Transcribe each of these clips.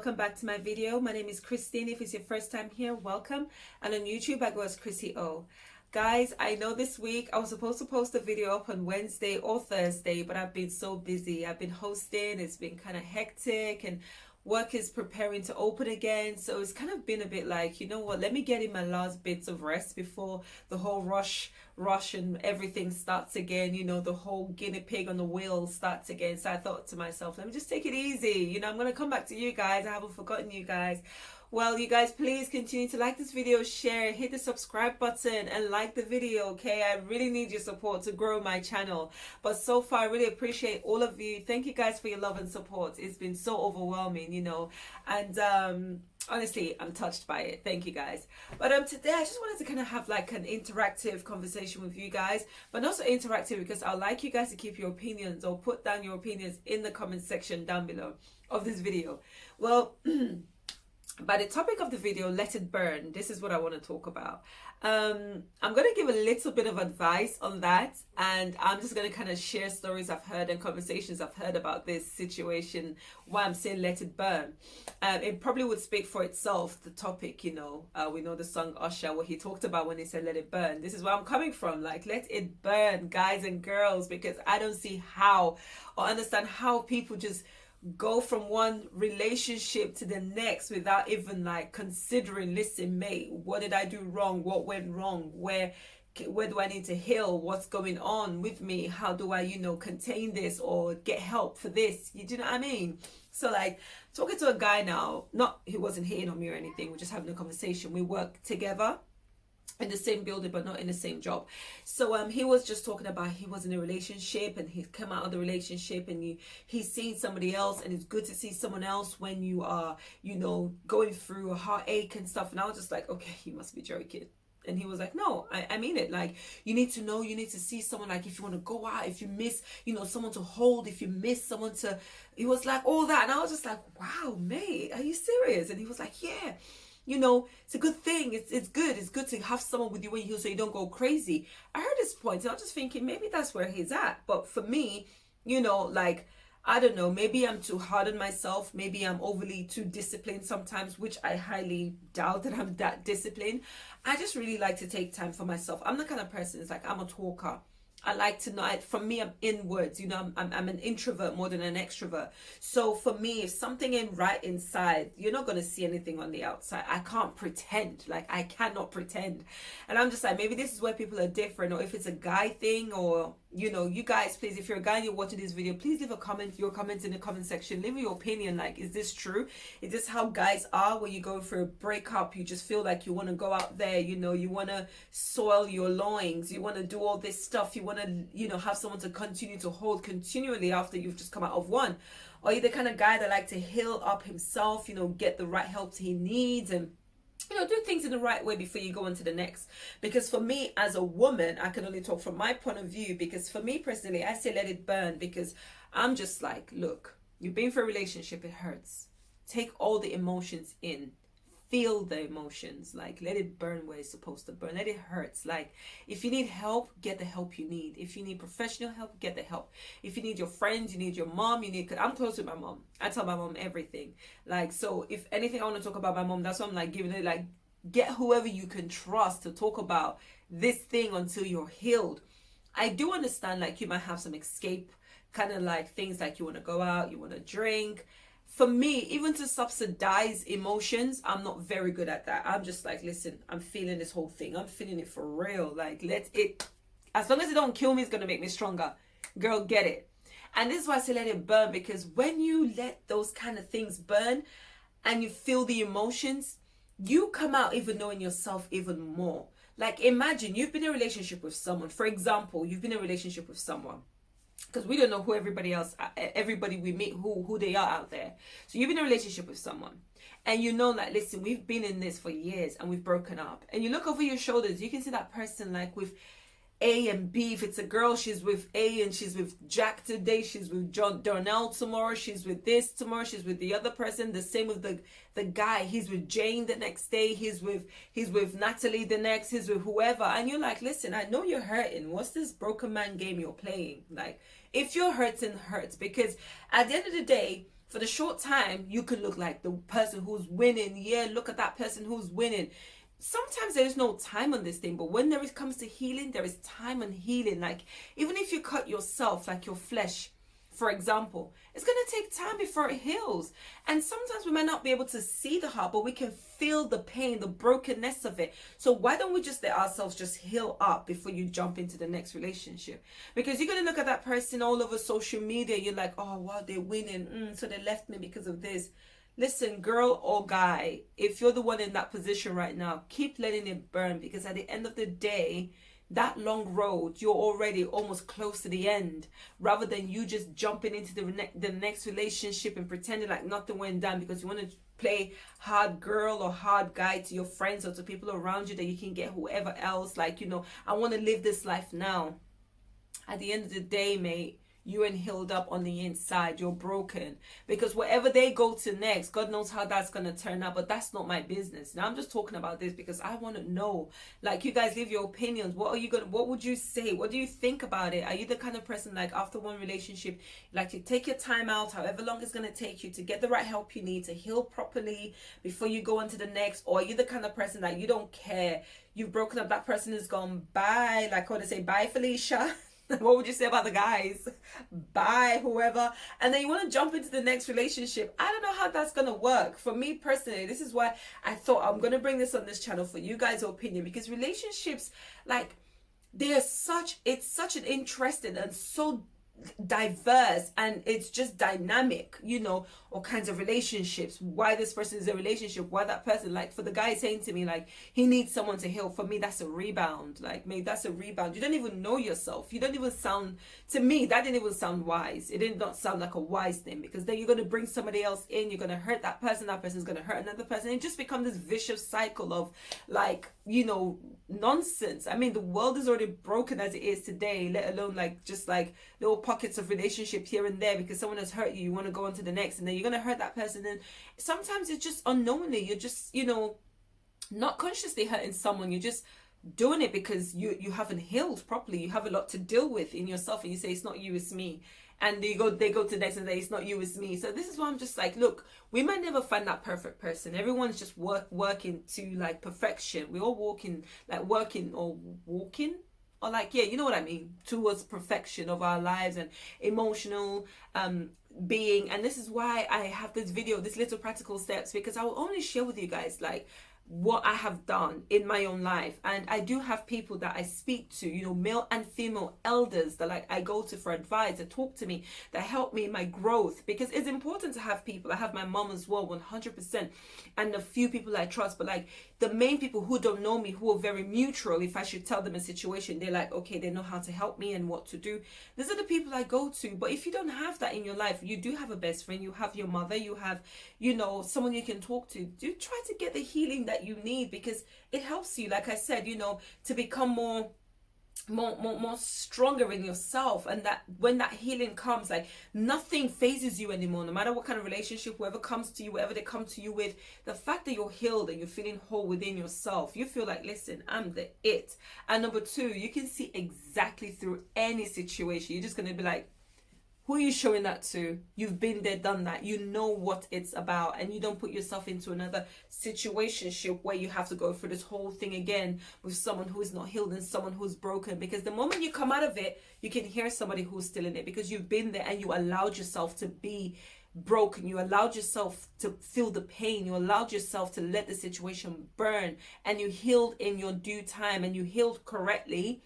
welcome back to my video. My name is Christine. If it's your first time here, welcome. And on YouTube, I go as Chrissy O. Guys, I know this week I was supposed to post a video up on Wednesday or Thursday, but I've been so busy. I've been hosting, it's been kind of hectic, and work is preparing to open again. So it's kind of been a bit like, you know what, let me get in my last bits of rest before the whole rush and everything starts again. You know, the whole guinea pig on the wheel starts again. So I thought to myself, let me just take it easy. You know, I'm going to come back to you guys. I haven't forgotten you guys. Well, you guys, please continue to like this video, share, hit the subscribe button and like the video, okay? I really need your support to grow my channel. But so far, I really appreciate all of you. Thank you guys for your love and support. It's been so overwhelming, you know. And honestly, I'm touched by it. Thank you guys. But today I just wanted to kind of have like an interactive conversation with you guys, but not so interactive because I'd like you guys to keep your opinions or put down your opinions in the comment section down below of this video. Well, by the topic of the video, let it burn, this is what I want to talk about. I'm going to give a little bit of advice on that, and I'm just going to kind of share stories I've heard and conversations I've heard about this situation, why I'm saying let it burn. It probably would speak for itself, the topic, you know. We know the song Usher, what he talked about when he said let it burn. This is where I'm coming from, like let it burn, guys and girls, because I don't see how or understand how people just go from one relationship to the next without even like considering, listen mate, what did I do wrong, what went wrong, where do I need to heal, what's going on with me, how do I, you know, contain this or get help for this, you do know what I mean? So like talking to a guy now, not he wasn't hitting on me or anything, we're just having a conversation. We work together in the same building but not in the same job. So he was just talking about he was in a relationship and he's come out of the relationship and he's seen somebody else, and it's good to see someone else when you are, you know, going through a heartache and stuff. And I was just like, okay, you must be joking. And he was like, no, I mean it. Like, you need to know, you need to see someone, like if you want to go out, if you miss, you know, someone to hold, if you miss someone to, he was like all that. And I was just like, wow, mate, are you serious? And he was like, yeah. You know, it's a good thing. It's good to have someone with you when you heal so you don't go crazy. I heard his point and I'm just thinking maybe that's where he's at. But for me, you know, like, I don't know, maybe I'm too hard on myself. Maybe I'm overly too disciplined sometimes, which I highly doubt that I'm that disciplined. I just really like to take time for myself. I'm the kind of person, it's like I'm a talker. I like to know, for me, I'm inwards, you know, I'm an introvert more than an extrovert. So for me, if something ain't right inside, you're not going to see anything on the outside. I can't pretend, like I cannot pretend. And I'm just like, maybe this is where people are different, or if it's a guy thing, or, you know, you guys, please, if you're a guy and you're watching this video, please leave a comment, your comments in the comment section. Leave your opinion, like, is this true? Is this how guys are when you go for a breakup? You just feel like you want to go out there, you know, you want to soil your loins, you want to do all this stuff, you want to, you know, have someone to continue to hold continually after you've just come out of one. Or you're the kind of guy that like to heal up himself, you know, get the right help he needs, and you know, do things in the right way before you go on to the next. Because for me as a woman, I can only talk from my point of view, because for me personally, I say let it burn, because I'm just like, look, you've been for a relationship, it hurts. Take all the emotions in. Feel the emotions, like let it burn where it's supposed to burn. Let it hurt. Like if you need help, get the help you need. If you need professional help, get the help. If you need your friends, you need your mom, you need, cause I'm close with my mom. I tell my mom everything. Like, so if anything I want to talk about my mom, that's why I'm like giving it, like get whoever you can trust to talk about this thing until you're healed. I do understand like you might have some escape kind of like things, like you want to go out, you want to drink. For me, even to subsidize emotions, I'm not very good at that. I'm just like, listen, I'm feeling this whole thing. I'm feeling it for real. Like, let it, as long as it don't kill me, it's going to make me stronger. Girl, get it. And this is why I say let it burn, because when you let those kind of things burn and you feel the emotions, you come out even knowing yourself even more. Like, imagine you've been in a relationship with someone. For example, you've been in a relationship with someone. Because we don't know who everybody we meet, who they are out there. So you've been in a relationship with someone and you know, like, listen, we've been in this for years and we've broken up. And you look over your shoulders, you can see that person like with A and B. If it's a girl, she's with A and she's with Jack today. She's with Darnell tomorrow. She's with this tomorrow. She's with the other person. The same with the guy. He's with Jane the next day. He's with Natalie the next. He's with whoever. And you're like, listen, I know you're hurting. What's this broken man game you're playing? Like, if you're hurting, hurts. Because at the end of the day, For the short time, you could look like the person who's winning. Yeah, look at that person who's winning. Sometimes there is no time on this thing, but when comes to healing, there is time on healing. Like, even if you cut yourself, like your flesh, for example, it's going to take time before it heals. And sometimes we might not be able to see the heart, but we can feel the pain, the brokenness of it. So why don't we just let ourselves just heal up before you jump into the next relationship? Because you're going to look at that person all over social media. You're like, oh, wow, they're winning. So they left me because of this. Listen, girl or guy, if you're the one in that position right now, keep letting it burn, because at the end of the day, that long road, you're already almost close to the end, rather than you just jumping into the next relationship and pretending like nothing went down because you want to play hard girl or hard guy to your friends or to people around you that you can get whoever else. Like, I want to live this life now. At the end of the day, mate, you ain't healed up on the inside. You're broken, because wherever they go to next, God knows how that's going to turn out, but that's not my business. Now I'm just talking about this because I want to know, like, you guys leave your opinions. What would you say? What do you think about it? Are you the kind of person, like, after one relationship, like, you take your time out, however long it's going to take you to get the right help you need to heal properly before you go on to the next? Or are you the kind of person that you don't care? You've broken up, that person is gone, bye. Like, what they say, bye Felicia. What would you say about the guys? Bye, whoever. And then you want to jump into the next relationship. I don't know how that's going to work. For me personally, this is why I thought I'm going to bring this on this channel for you guys' opinion. Because relationships, like, it's such an interesting and so diverse, and it's just dynamic, all kinds of relationships, why this person is a relationship, why that person, like, for the guy saying to me, like, he needs someone to heal. For me, that's a rebound. Like, maybe that's a rebound. You don't even know yourself. You don't even sound, to me, that didn't even sound wise. It did not sound like a wise thing, because then you're going to bring somebody else in, you're going to hurt that person's going to hurt another person. It just becomes this vicious cycle of, like, nonsense. I mean, the world is already broken as it is today, let alone, like, just like little pockets of relationships here and there, because someone has hurt you want to go on to the next, and then you're going to hurt that person. And sometimes it's just unknowingly, you're just, not consciously hurting someone. You're just doing it because you haven't healed properly. You have a lot to deal with in yourself, and you say, it's not you, it's me. And they go to the next and say, it's not you, it's me. So this is why I'm just like, look, we might never find that perfect person. Everyone's just working to, like, perfection. We're all working or like, yeah, you know what I mean, towards perfection of our lives and emotional being. And this is why I have this video, this little practical steps, because I will only share with you guys, like, what I have done in my own life. And I do have people that I speak to, male and female elders that, like, I go to for advice, that talk to me, that help me in my growth, because it's important to have people. I have my mom as well, 100%, and a few people I trust. But, like, the main people who don't know me, who are very neutral, if I should tell them a situation, they're like, okay, they know how to help me and what to do. These are the people I go to. But if you don't have that in your life, you do have a best friend, you have your mother, you have, someone you can talk to. Do try to get the healing that you need, because it helps you, like I said, to become more stronger in yourself. And that when that healing comes, like, nothing phases you anymore, no matter what kind of relationship, whoever comes to you, whatever they come to you with, the fact that you're healed and you're feeling whole within yourself, you feel like, listen, I'm the it. And number two, you can see exactly through any situation. You're just going to be like, who are you showing that to? You've been there, done that. You know what it's about, and you don't put yourself into another situationship where you have to go through this whole thing again with someone who is not healed and someone who's broken. Because the moment you come out of it, you can hear somebody who's still in it, because you've been there and you allowed yourself to be broken. You allowed yourself to feel the pain. You allowed yourself to let the situation burn, and you healed in your due time, and you healed correctly.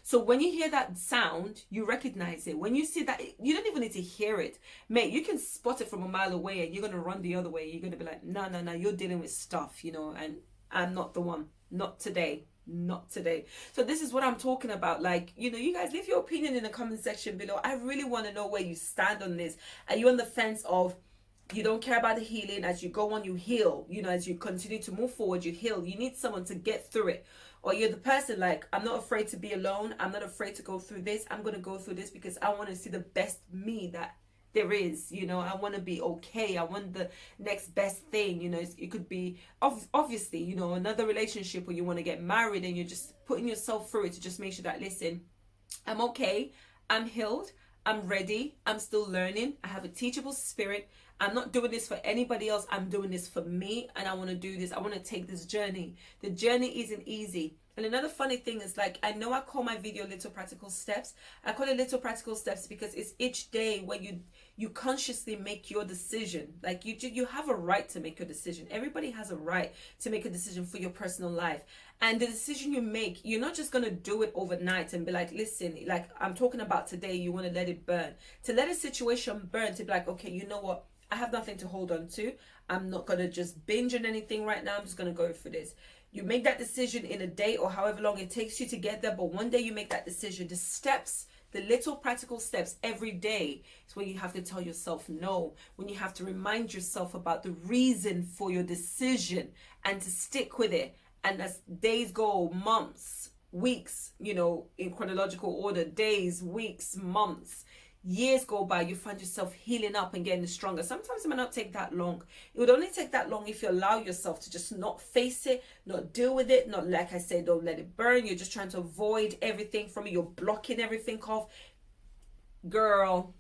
So when you hear that sound, you recognize it. When you see that, you don't even need to hear it, mate. You can spot it from a mile away, and you're going to run the other way. You're going to be like, no, you're dealing with stuff, and I'm not the one. Not today. So this is what I'm talking about. Like, you guys leave your opinion in the comment section below. I really want to know where you stand on this. Are you on the fence of, you don't care about the healing? As you go on, you heal. As you continue to move forward, you heal. You need someone to get through it. Or you're the person, like, I'm not afraid to be alone. I'm not afraid to go through this. I'm going to go through this because I want to see the best me that there is. I want to be okay. I want the next best thing. It could be, obviously, another relationship, or you want to get married, and you're just putting yourself through it to just make sure that, listen, I'm okay. I'm healed. I'm ready. I'm still learning. I have a teachable spirit. I'm not doing this for anybody else. I'm doing this for me, and I want to do this. I want to take this journey. The journey isn't easy. And another funny thing is, like, I know I call my video Little Practical Steps. I call it Little Practical Steps because it's each day when you consciously make your decision. Like, you have a right to make your decision. Everybody has a right to make a decision for your personal life. And the decision you make, you're not just going to do it overnight and be like, listen, like I'm talking about today, you want to let it burn. To let a situation burn, to be like, okay, you know what? I have nothing to hold on to. I'm not going to just binge on anything right now. I'm just going to go for this. You make that decision in a day or however long it takes you to get there. But one day you make that decision. The steps, the little practical steps every day is when you have to tell yourself no. When you have to remind yourself about the reason for your decision and to stick with it. And as days go, months, weeks, in chronological order, days, weeks, months, years go by, you find yourself healing up and getting stronger. Sometimes it might not take that long. It would only take that long if you allow yourself to just not face it, not deal with it, not, like I said, don't let it burn. You're just trying to avoid everything from it. You're blocking everything off. Girl,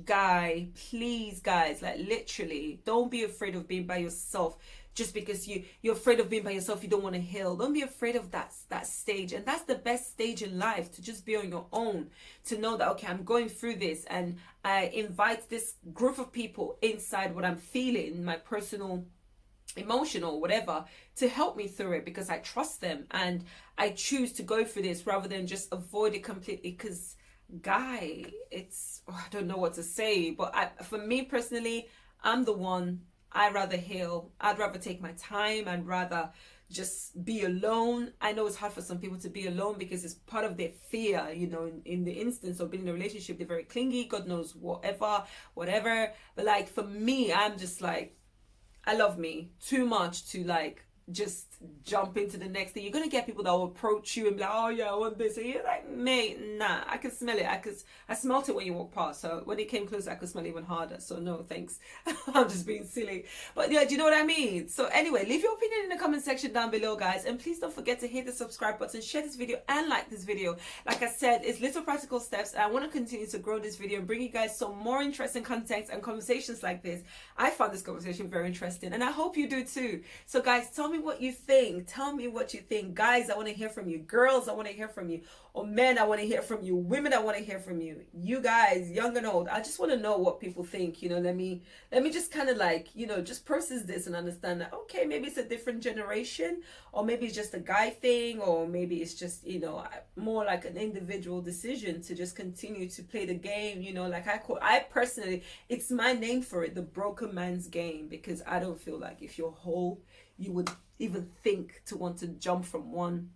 guy, please, guys, like literally, don't be afraid of being by yourself. Just because you're afraid of being by yourself, you don't want to heal. Don't be afraid of that stage. And that's the best stage in life, to just be on your own, to know that, okay, I'm going through this, and I invite this group of people inside what I'm feeling, my personal, emotional, whatever, to help me through it, because I trust them and I choose to go through this rather than just avoid it completely. Because guy, I don't know what to say, but for me personally, I'm the one. I'd rather heal. I'd rather take my time. I'd rather just be alone. I know it's hard for some people to be alone because it's part of their fear, in the instance of being in a relationship, they're very clingy, God knows whatever. But like for me, I'm just like, I love me too much to like just jump into the next thing. You're gonna get people that will approach you and be like, oh yeah, I want this, and you're like, mate, nah, I can smell it. I smelt it when you walk past, so when it came closer I could smell it even harder, so no thanks. I'm just being silly, but yeah, do you know what I mean? So anyway, leave your opinion in the comment section down below, guys, and please don't forget to hit the subscribe button, share this video, and like this video. Like I said, it's Little Practical Steps, and I want to continue to grow this video and bring you guys some more interesting content and conversations like this. I found this conversation very interesting, and I hope you do too. So guys, tell me what you think. Tell me what you think. Guys, I want to hear from you. Girls, I want to hear from you. Or men, I want to hear from you. Women, I want to hear from you. You guys, young and old, I just want to know what people think. Let me just kind of like, just process this and understand that, okay, maybe it's a different generation, or maybe it's just a guy thing, or maybe it's just, more like an individual decision to just continue to play the game. Like I personally, it's my name for it, the broken man's game, because I don't feel like if you're whole, you would even think to want to jump from one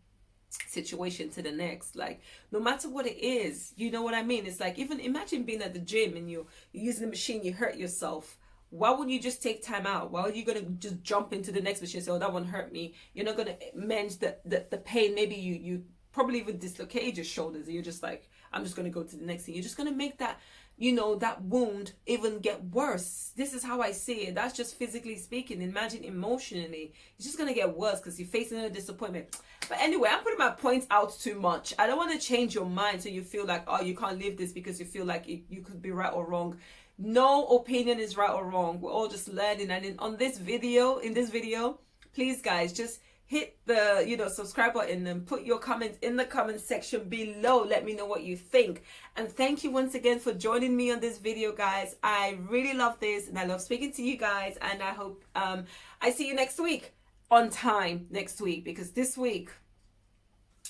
situation to the next. Like, no matter what it is, you know what I mean? It's like, even imagine being at the gym and you're using the machine, you hurt yourself. Why wouldn't you just take time out? Why are you gonna just jump into the next machine and say, oh, that one hurt me? You're not gonna mend the pain. Maybe you probably even dislocated your shoulders, and you're just like, I'm just gonna go to the next thing. You're just gonna make that, that wound even get worse. This is how I see it. That's just physically speaking. Imagine emotionally, it's just gonna get worse because you're facing a disappointment. But anyway, I'm putting my points out too much. I don't want to change your mind so you feel like, oh, you can't live this because you feel like you could be right or wrong. No opinion is right or wrong. We're all just learning. And in this video, please guys, just hit the subscribe button and put your comments in the comment section below. Let me know what you think. And thank you once again for joining me on this video, guys. I really love this, and I love speaking to you guys, and I hope I see you next week on time next week, because this week,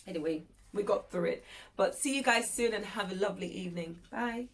anyway, we got through it. But see you guys soon, and have a lovely evening. Bye.